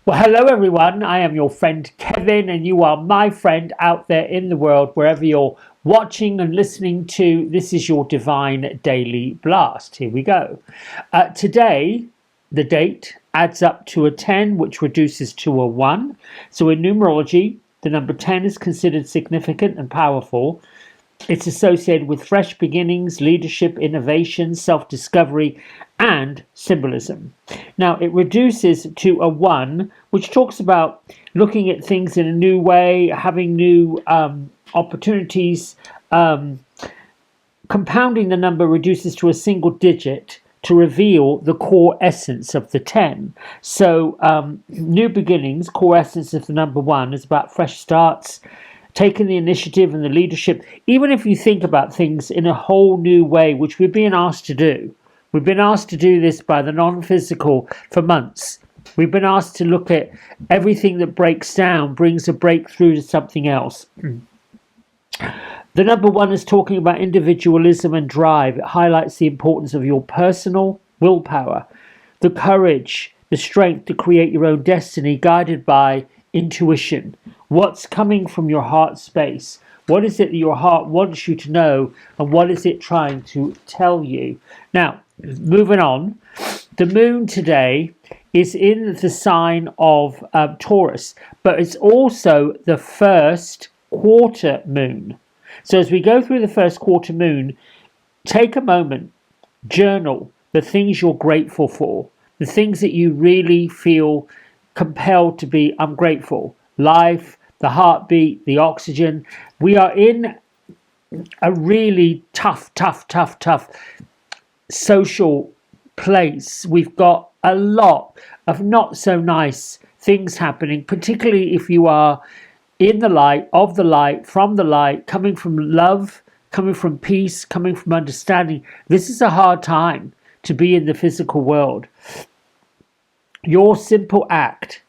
Well, hello everyone. I am your friend Kevin, and you are my friend out there in the world, wherever you're watching and listening to. This is your Divine Daily Blast. Here we go. Today, the date adds up to a 10, which reduces to a 1. So in numerology, the number 10 is considered significant and powerful. It's associated with fresh beginnings, leadership, innovation, self discovery, and symbolism. Now, it reduces to a 1, which talks about looking at things in a new way, having new opportunities. Compounding the number reduces to a single digit to reveal the core essence of the 10. So, new beginnings, core essence of the number 1 is about fresh starts, taking the initiative and the leadership, even if you think about things in a whole new way, which we've been asked to do. We've been asked to do this by the non-physical for months. We've been asked to look at everything that breaks down, brings a breakthrough to something else. The number 1 is talking about individualism and drive. It highlights the importance of your personal willpower, the courage, the strength to create your own destiny, guided by intuition. What's coming from your heart space? What is it that your heart wants you to know, and what is it trying to tell you? Now, moving on, the moon today is in the sign of Taurus, but it's also the first quarter moon. So as we go through the first quarter moon, take a moment, journal the things you're grateful for, the things that you really feel compelled to be. I'm grateful. Life, the heartbeat, the oxygen. We are in a really tough social place. We've got a lot of not so nice things happening, particularly if you are in the light, of the light, from the light, coming from love, coming from peace, coming from understanding. This is a hard time to be in the physical world. Your simple act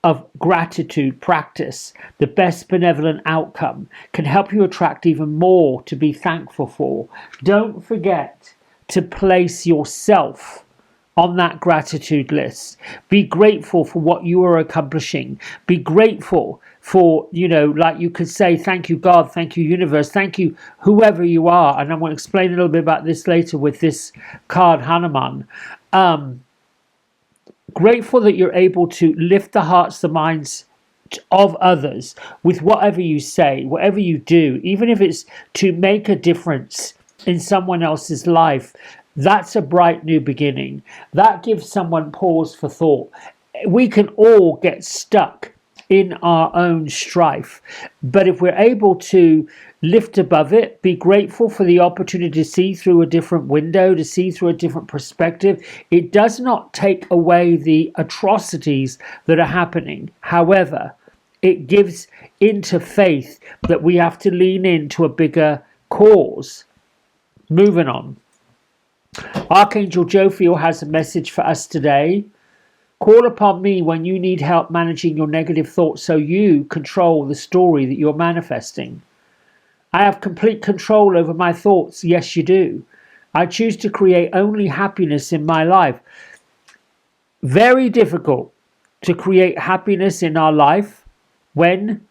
of gratitude practice, the best benevolent outcome, can help you attract even more to be thankful for. Don't forget to place yourself on that gratitude list. Be grateful for what you are accomplishing. Be grateful for, like you could say, thank you, God, thank you, universe, thank you, whoever you are. And I'm going to explain a little bit about this later with this card, Hanuman. Grateful that you're able to lift the hearts, the minds of others with whatever you say, whatever you do, even if it's to make a difference in someone else's life. That's a bright new beginning. That gives someone pause for thought. We can all get stuck in our own strife, but if we're able to lift above it, be grateful for the opportunity to see through a different window, to see through a different perspective, it does not take away the atrocities that are happening. However, it gives into faith that we have to lean into a bigger cause. Moving on. Archangel Jophiel has a message for us today. Call upon me when you need help managing your negative thoughts so you control the story that you're manifesting. I have complete control over my thoughts. Yes, you do. I choose to create only happiness in my life. Very difficult to create happiness in our life when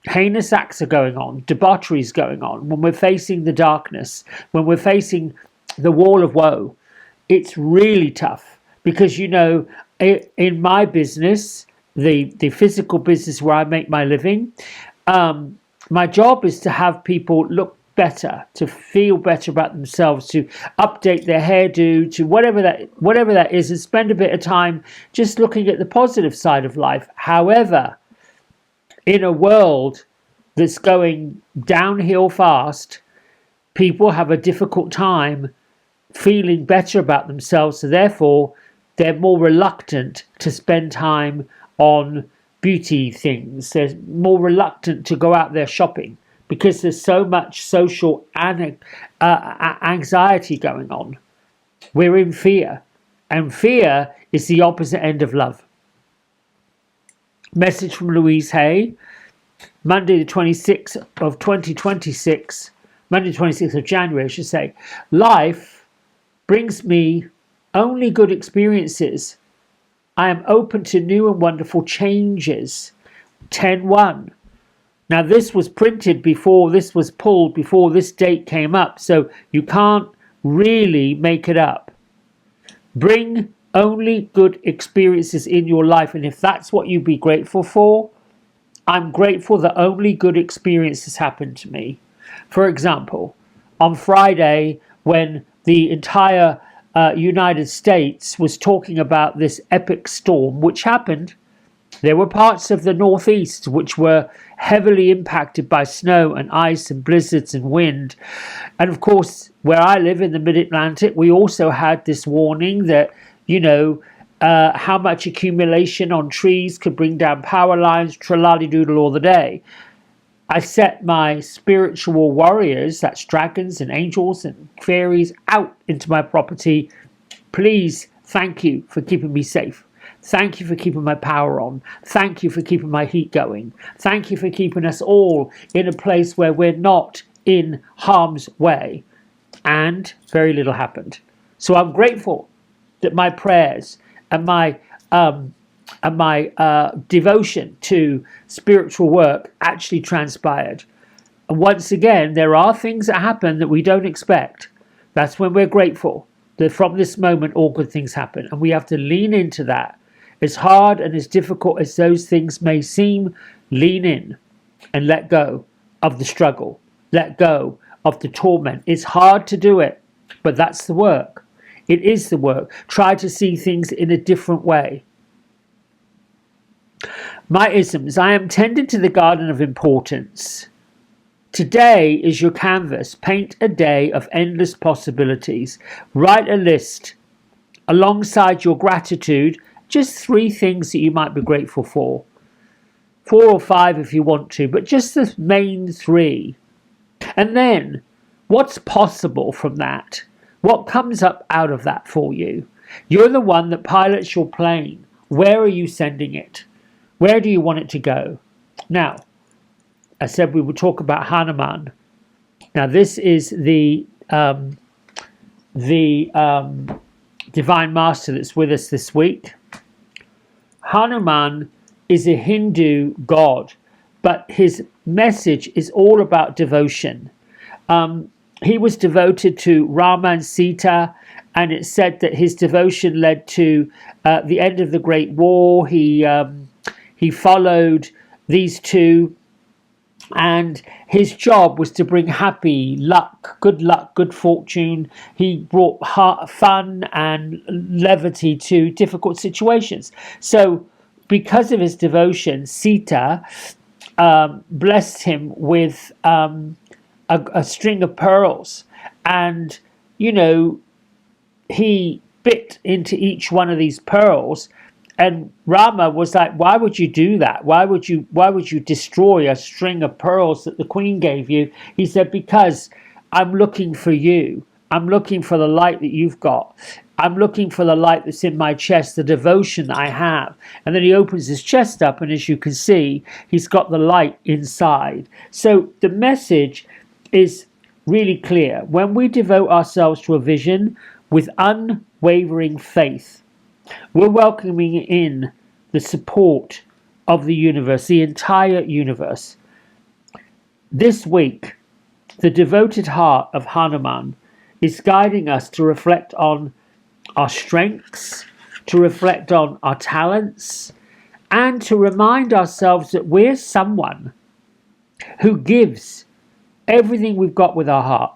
heinous acts are going on, debauchery is going on, when we're facing the darkness, when we're facing the wall of woe. It's really tough because, in my business, the physical business where I make my living, my job is to have people look better, to feel better about themselves, to update their hairdo, to whatever that is, and spend a bit of time just looking at the positive side of life. However, in a world that's going downhill fast, people have a difficult time feeling better about themselves, so therefore they're more reluctant to spend time on beauty things. They're more reluctant to go out there shopping because there's so much social anxiety going on. We're in fear, and fear is the opposite end of love. Message from Louise Hay, Monday the 26th of 2026, Monday the 26th of January, I should say. Life brings me only good experiences. I am open to new and wonderful changes. 10:1. Now this was printed before this was pulled, before this date came up, so you can't really make it up. Bring only good experiences in your life, and if that's what you be grateful for, I'm grateful that only good experiences happen to me. For example, on Friday, when the entire United States was talking about this epic storm, which happened, there were parts of the Northeast which were heavily impacted by snow and ice and blizzards and wind. And of course, where I live in the mid-Atlantic, we also had this warning that, how much accumulation on trees could bring down power lines, tralali-doodle all the day. I set my spiritual warriors, that's dragons and angels and fairies, out into my property. Please, thank you for keeping me safe. Thank you for keeping my power on. Thank you for keeping my heat going. Thank you for keeping us all in a place where we're not in harm's way. And very little happened. So I'm grateful that my prayers and my devotion to spiritual work actually transpired. And once again, there are things that happen that we don't expect. That's when we're grateful that from this moment all good things happen, and we have to lean into that. As hard and as difficult as those things may seem, lean in and let go of the struggle, let go of the torment. It's hard to do it, but that's the work. It is the work. Try to see things in a different way. My isms. I am tended to the garden of importance. Today is your canvas. Paint a day of endless possibilities. Write a list alongside your gratitude. Just 3 things that you might be grateful for. 4 or 5 if you want to, but just the main 3. And then, what's possible from that? What comes up out of that for you? You're the one that pilots your plane. Where are you sending it? Where do you want it to go? Now, I said we would talk about Hanuman. Now, this is the Divine Master that's with us this week. Hanuman is a Hindu god, but his message is all about devotion. He was devoted to Rama and Sita, and it's said that his devotion led to the end of the Great War. He followed these two, and his job was to bring happy luck, good fortune. He brought fun and levity to difficult situations. So because of his devotion, Sita blessed him with a string of pearls, and he bit into each one of these pearls. And Rama was like, why would you do that? Why would you destroy a string of pearls that the queen gave you? He said, because I'm looking for you. I'm looking for the light that you've got. I'm looking for the light that's in my chest, the devotion that I have. And then he opens his chest up, and as you can see, he's got the light inside. So the message is really clear. When we devote ourselves to a vision with unwavering faith, we're welcoming in the support of the universe, the entire universe. This week, the devoted heart of Hanuman is guiding us to reflect on our strengths, to reflect on our talents, and to remind ourselves that we're someone who gives everything we've got with our heart.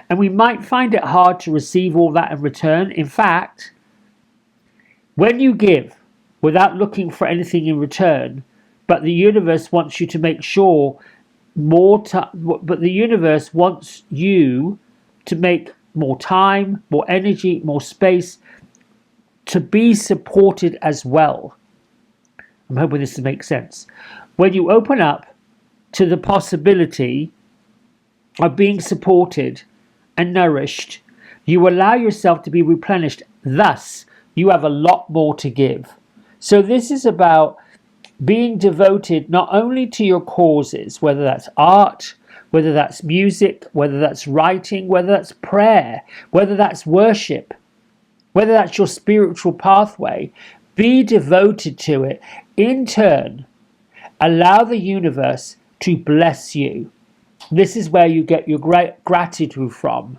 And we might find it hard to receive all that in return. In fact, when you give without looking for anything in return, but the universe wants you to make sure but the universe wants you to make more time, more energy, more space to be supported as well. I'm hoping this makes sense. When you open up to the possibility of being supported and nourished, you allow yourself to be replenished. Thus, you have a lot more to give. So this is about being devoted not only to your causes, whether that's art, whether that's music, whether that's writing, whether that's prayer, whether that's worship, whether that's your spiritual pathway, Be devoted to it. In turn, allow the universe to bless you. This is where you get your great gratitude from.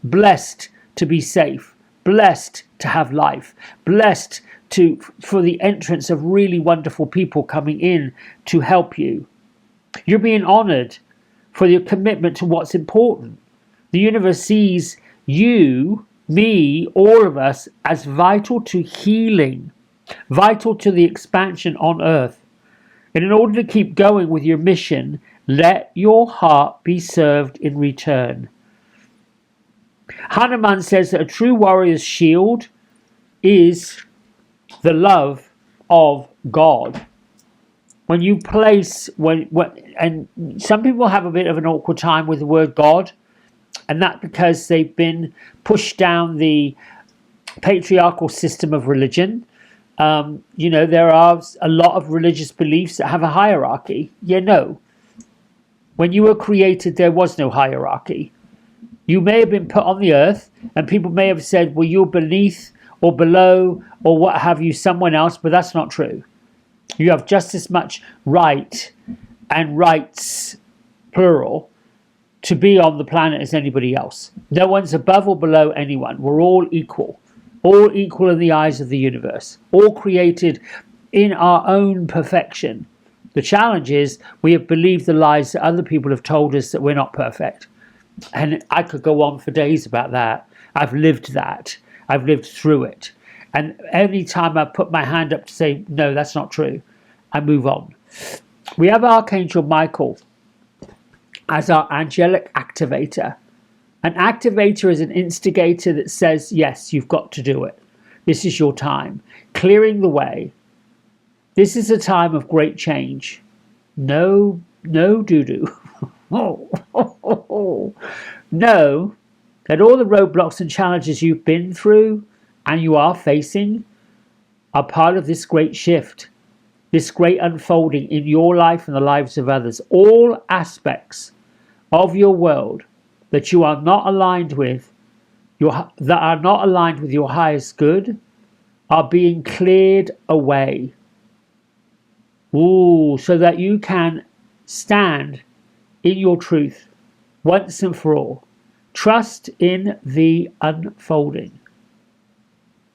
Blessed to be safe, blessed to have life, blessed for the entrance of really wonderful people coming in to help you. You're being honored for your commitment to what's important. The universe sees you, me, all of us as vital to healing, vital to the expansion on earth. And in order to keep going with your mission, let your heart be served in return. Hanuman says that a true warrior's shield is the love of God. When you place, and some people have a bit of an awkward time with the word God, and that's because they've been pushed down the patriarchal system of religion. There are a lot of religious beliefs that have a hierarchy. No. When you were created, there was no hierarchy. You may have been put on the earth, and people may have said, well, you're beneath or below or what have you, someone else, but that's not true. You have just as much right and rights, plural, to be on the planet as anybody else. No one's above or below anyone. We're all equal in the eyes of the universe, all created in our own perfection. The challenge is we have believed the lies that other people have told us that we're not perfect. And I could go on for days about that. I've lived that. I've lived through it. And any time I put my hand up to say, no, that's not true, I move on. We have Archangel Michael as our angelic activator. An activator is an instigator that says, yes, you've got to do it. This is your time. Clearing the way. This is a time of great change. No doo-doo. Know that all the roadblocks and challenges you've been through and you are facing are part of this great shift, this great unfolding in your life and the lives of others. All aspects of your world that you are not aligned with, that are not aligned with your highest good, are being cleared away. So that you can stand in your truth once and for all. Trust in the unfolding.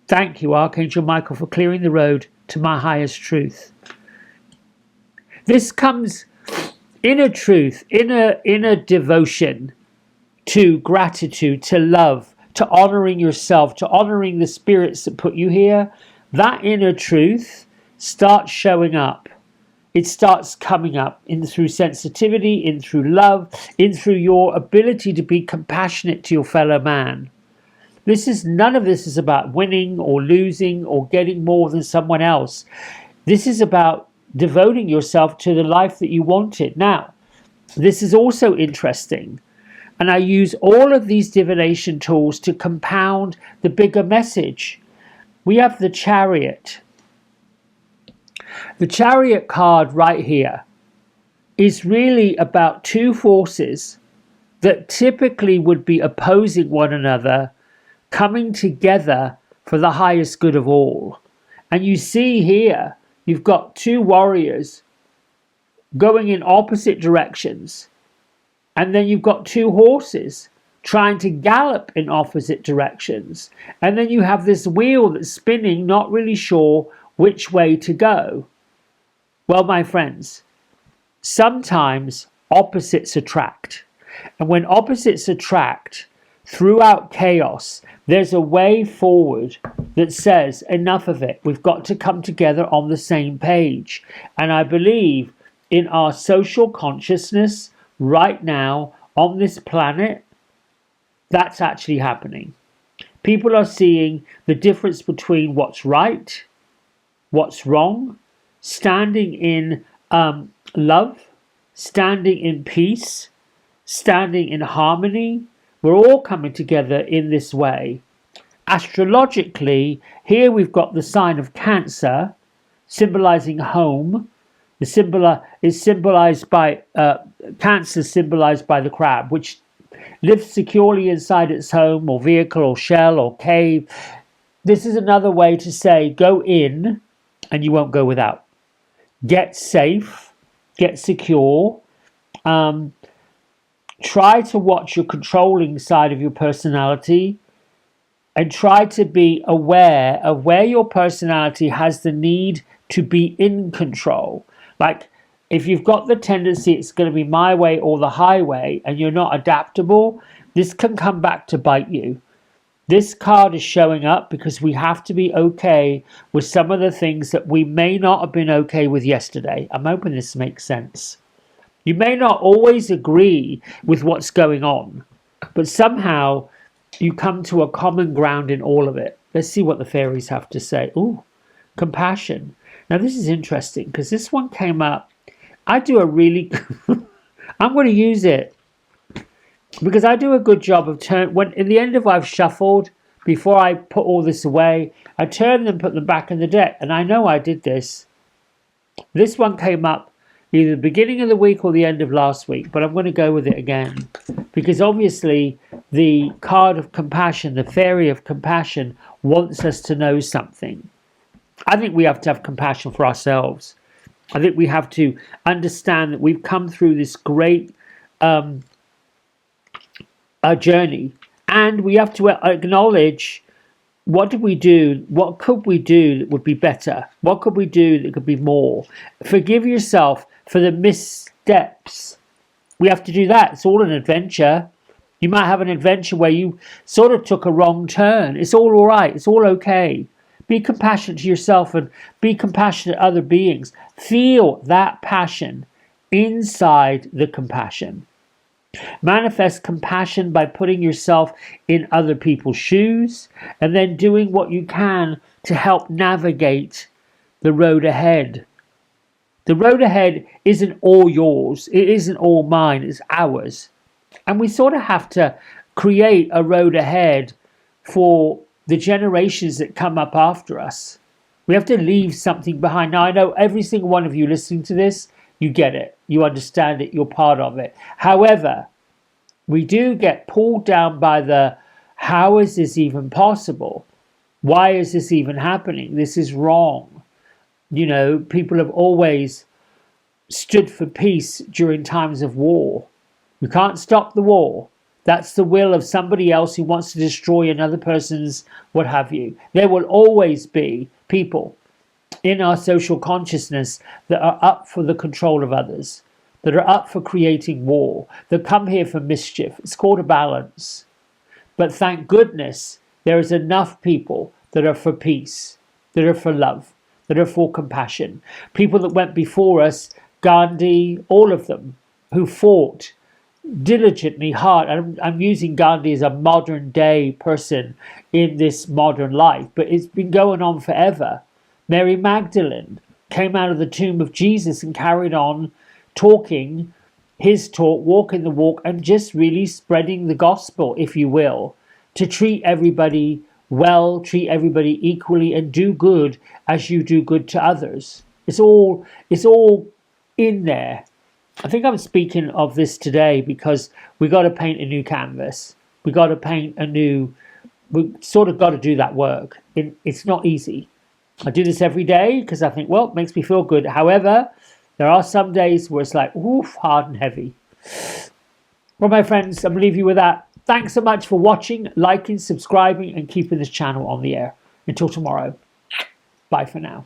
Thank you, Archangel Michael, for clearing the road to my highest truth. This comes in a truth, in a devotion to gratitude, to love, to honoring yourself, to honoring the spirits that put you here. That inner truth starts showing up. It starts coming up in through sensitivity, in through love, in through your ability to be compassionate to your fellow man. None of this is about winning or losing or getting more than someone else. This is about devoting yourself to the life that you wanted. Now, this is also interesting. And I use all of these divination tools to compound the bigger message. We have the Chariot. The Chariot card right here is really about two forces that typically would be opposing one another, coming together for the highest good of all. And you see here, you've got two warriors going in opposite directions. And then you've got two horses trying to gallop in opposite directions. And then you have this wheel that's spinning, not really sure which way to go. Well, my friends, sometimes opposites attract. And when opposites attract throughout chaos, there's a way forward that says, enough of it. We've got to come together on the same page. And I believe in our social consciousness right now on this planet, that's actually happening. People are seeing the difference between what's right, what's wrong, standing in love, standing in peace, standing in harmony. We're all coming together in this way. Astrologically, here we've got the sign of Cancer, symbolizing home. The symbol is symbolized by Cancer, symbolized by the crab, which lives securely inside its home or vehicle or shell or cave. This is another way to say go in and you won't go without. Get safe, get secure. Try to watch your controlling side of your personality and try to be aware of where your personality has the need to be in control. Like, if you've got the tendency it's going to be my way or the highway and you're not adaptable, this can come back to bite you. This card is showing up because we have to be okay with some of the things that we may not have been okay with yesterday. I'm hoping this makes sense. You may not always agree with what's going on, but somehow you come to a common ground in all of it. Let's see what the fairies have to say. Ooh, compassion. Now this is interesting because this one came up. I do a really I'm going to use it because I do a good job of when in the end of I've shuffled, before I put all this away, I turn them, put them back in the deck, and I know I did this. This one came up either the beginning of the week or the end of last week, but I'm going to go with it again because obviously the card of compassion, the fairy of compassion, wants us to know something. I think we have to have compassion for ourselves. I think we have to understand that we've come through this great journey, and we have to acknowledge, what did we do? What could we do that would be better? What could we do that could be more? Forgive yourself for the missteps. We have to do that. It's all an adventure. You might have an adventure where you sort of took a wrong turn. It's all right. It's all okay. Be compassionate to yourself and be compassionate to other beings. Feel that passion inside the compassion. Manifest compassion by putting yourself in other people's shoes and then doing what you can to help navigate the road ahead. The road ahead isn't all yours. It isn't all mine. It's ours. And we sort of have to create a road ahead for the generations that come up after us. We have to leave something behind. Now, I know every single one of you listening to this, you get it. You understand it. You're part of it. However, we do get pulled down by the, how is this even possible? Why is this even happening? This is wrong. You know, people have always stood for peace during times of war. You can't stop the war. That's the will of somebody else who wants to destroy another person's what have you. There will always be people in our social consciousness that are up for the control of others, that are up for creating war, that come here for mischief. It's called a balance. But thank goodness there is enough people that are for peace, that are for love, that are for compassion. People that went before us, Gandhi, all of them, who fought diligently hard. I'm using Gandhi as a modern day person in this modern life, but it's been going on forever. Mary Magdalene came out of the tomb of Jesus and carried on talking his talk, walking the walk, and just really spreading the gospel, if you will, to treat everybody well, treat everybody equally, and do good as you do good to others. It's all in there. I think I'm speaking of this today because we got to paint a new canvas. We got to paint we sort of got to do that work. It's not easy. I do this every day because I think, well, it makes me feel good. However, there are some days where it's like, oof, hard and heavy. Well, my friends, I'm going to leave you with that. Thanks so much for watching, liking, subscribing, and keeping this channel on the air. Until tomorrow, bye for now.